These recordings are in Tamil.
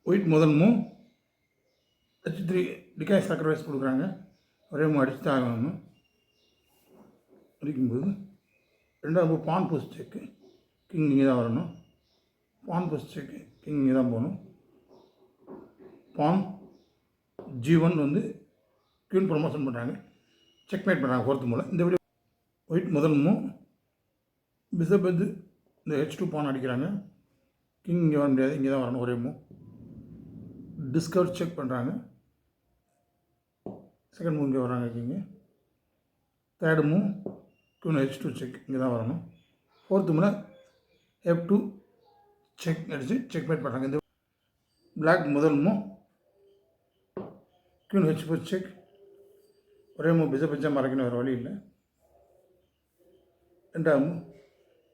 ஒயிட் முதல் மூவ் H3 டிகாய் சாக்ரிஃபைஸ் கொடுக்குறாங்க. ஒரே மூவ் அடிச்சு தான் ஆகணும். அடிக்கும்போது ரெண்டாவது மூவ் பான் போஸ்ட் செக்கு, கிங் இங்கே தான் வரணும். பான் போஸ்ட் செக்கு, கிங் இங்கே தான் போகணும். பான் G1 வந்து குயின் ப்ரொமோஷன் பண்ணுறாங்க, செக்மேட் பண்ணுறாங்க ஃபோர்த்து மூலம். இந்த வீடியோ ஒயிட் முதல் மூவ் பிஷப் வந்து இந்த H2 பான் அடிக்கிறாங்க. கிங் இங்கே வர முடியாது, இங்கே தான் வரணும். ஒரே மூவ் டிஸ்கவர் செக் பண்ணுறாங்க. செகண்ட் மூவ் இங்கே வராங்க king. Third move queen H2 check, இங்கே தான் வரணும். ஃபோர்த்து மூலம் F2 செக் அடித்து செக்மேட் பண்ணுறாங்க. இந்த பிளாக் முதல் மூவ் குயின் H4 செக், ஒரே மூவ் பிஷப் வச்சா மறைக்கணும், வேறு வழி இல்லை. ரெண்டாவது move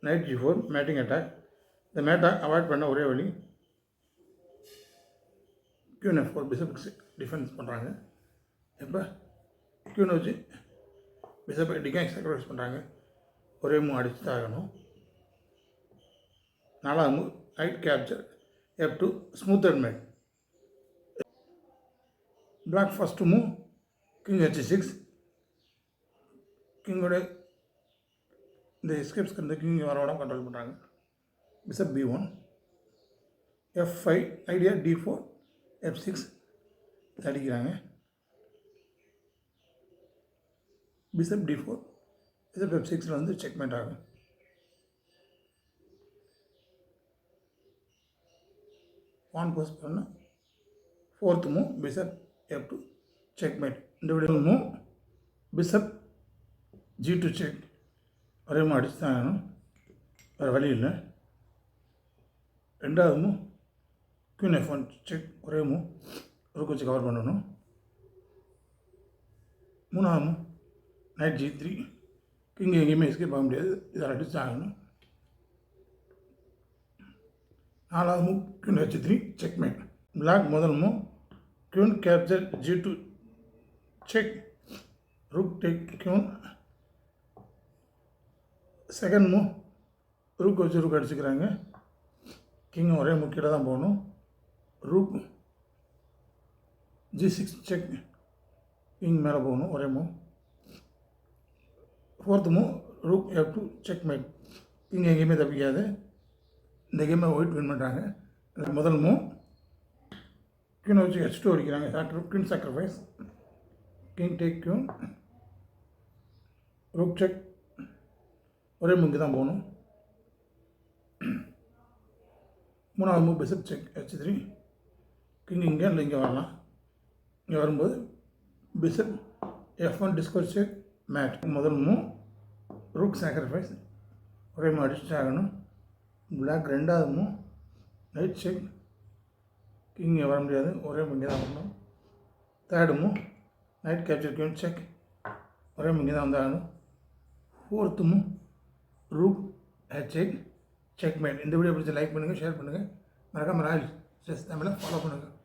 night G4 matting attack. இந்த மேட்டை அவாய்ட் பண்ண ஒரே வழி குயின் F4 பிஷப் டிஃபென்ஸ் பண்ணுறாங்க. இப்போ குயின் வச்சு பிஷப்பை டிகாய் சாக்ரிஃபைஸ் பண்ணுறாங்க. ஒரே மூவ் அடிச்சு தான் ஆகணும். நாலாவது move knight capture F2 smothered mate. Black first move king H6, கிங்கோட இந்த எஸ்கேப்ஸ்க்கு இந்த கிங் வரோட கண்ட்ரோல் பண்ணுறாங்க. Bishop B1 F5 idea D4 F6 அடிக்கிறாங்க. பிஷப் D4 பிஷப் F6 வந்து செக்மேட் ஆகும். பான் போஸ்ட் பண்ண fourth move bishop F2 checkmate. இந்த video move bishop G2 check, ஒரே மூவ் அடிச்சு தான் ஆகணும், வேறு வழி இல்லை. ரெண்டாவது மூவ் குயின் F1 செக், ஒரே மூவ் ரூக் வச்சு கவர் பண்ணணும். மூணாவது மூவ் நைட் G3, கிங் எங்கேயுமே எஸ்கேப் ஆக முடியாது, இதை அடிச்சு ஆகணும். நாலாவது move queen H3 checkmate. Black முதல் move queen capture G2 check, rook take queen. Second move rook வச்சு ரூக் அடிச்சுக்கிறாங்க. கிங் ஒரே மூவ் கீழே தான் போகணும். ரூக் G6 செக், கிங் மேலே போகணும், ஒரே move. Fourth move rook F2 checkmate. King எங்கேயுமே தப்பிக்காது. இந்த கேமை ஒயிட் வின் பண்ணுறாங்க. முதல் மூவ் குயின் வச்சு H2 அடிக்கிறாங்க, queen sacrifice. King take queen, rook check, ஒரே மூவ் இங்கே தான் போகணும். மூணாவது move bishop check H3, king இங்கே இல்லை இங்கே வரலாம். இங்கே வரும்போது bishop F1 discover check mat. முதல் மூவ் ரூக் சாக்ரிஃபைஸ், ஒரே மூவ் அடிச்சு ஆகணும். பிளாக் ரெண்டாவது மூவ் நைட் செக், கிங் வர முடியாது, ஒரே மூவ் இங்கே தான் வரணும். Third move knight capture queen check, ஒரே மூவ் இங்கே தான் வந்தாகணும். Fourth move rook H8 checkmate. இந்த வீடியோ பிடிச்சி லைக் பண்ணுங்கள், ஷேர் பண்ணுங்கள், மறக்காமல் ராயல் செஸ் தமிழை ஃபாலோ பண்ணுங்கள்.